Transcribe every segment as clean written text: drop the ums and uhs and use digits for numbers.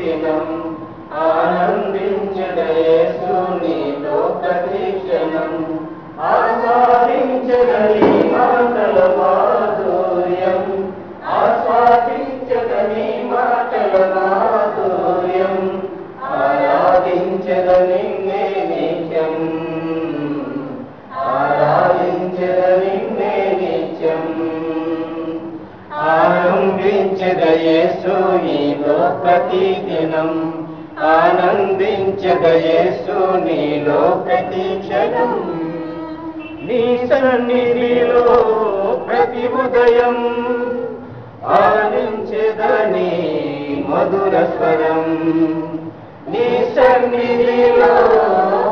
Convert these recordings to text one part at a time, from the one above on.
దినం ఆనందించదయేసు నీలో ప్రతి క్షణం ఆస్వాదించదని మాటల మాధుర్యం ఆస్వాదించదని మాటల మాధుర్యం ఆరాధించదని నిత్యం ఆరాధించదని నిత్యం ఆనందించదయేసు నీలో ప్రతి దినం ఆనందించదయేసు నీలో ప్రతి క్షణం నీ సన్నిధిలో ప్రతి ఉదయం ఆనందించదని మధుర స్వరం నీ సన్నిధిలో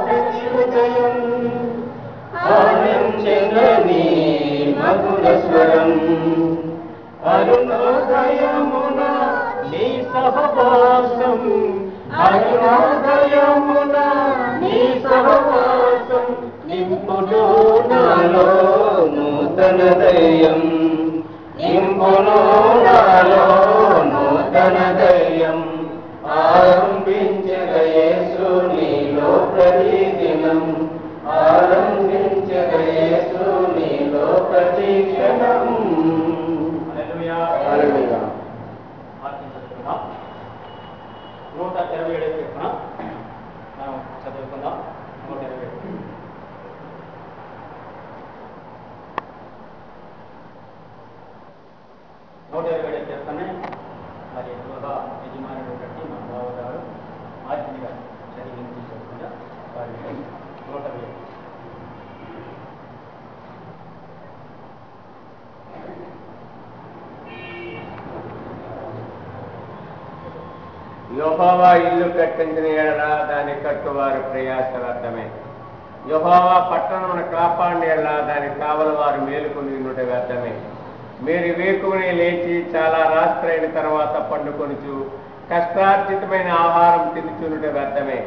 ప్రతి ఉదయం ఆనందించదని మధుర స్వరం అరుణోదయమున నీ సహవాసం అరుణోదయమున నీ సహవాసం నింపును నాలో నూతన దయం నింపును నాలో నూతన దయం ఆరంభించదయేసు నీలో ప్రతి దినం ఆరంభించదయేసు నీలో ప్రతి క్షణం. హల్లెలూయా. 127 కీర్తన మనం చదువుకుందాం. 127 కీర్తన మరి ఎక్కువగా యజమానుడు బట్టి మా బావగారు ఆర్తిగా చదివించి చెప్పుకుంటా వారికి 127. యెహోవా ఇల్లు కట్టించిన ఎడల దాని కట్టువారు ప్రయాస వ్యర్థమే. యెహోవా పట్టణమును కాపాడిన ఎడల దాని కావలి వారు మేలుకొని ఉండుట వ్యర్థమే. మీరు వేకువని లేచి చాలా రాత్రైన తర్వాత పండుకొనుచు కష్టార్జితమైన ఆహారం తినుచునుట వ్యర్థమే.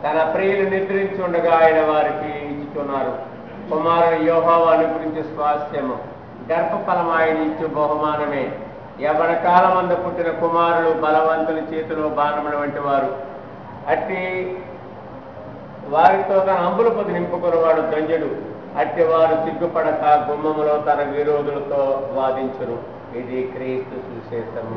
తన ప్రియులు నిద్రించుండగా ఆయన వారికి ఇచ్చుచున్నారు. కుమారుడు యెహోవా అనుగ్రహించు స్వాస్థ్యము, గర్భఫలం ఆయన ఇచ్చు బహుమానమే. యవ్వన కాలమందు పుట్టిన కుమారులు బలవంతుల చేతిలో బాణముల వంటి వారు. అట్టి వారితో తన అంబుల పొది నింపుకున్నవాడు దంజుడు. అట్టి వారు సిగ్గుపడక గుమ్మములో తన విరోధులతో వాదించును. ఇది క్రీస్తు సువిశేషము.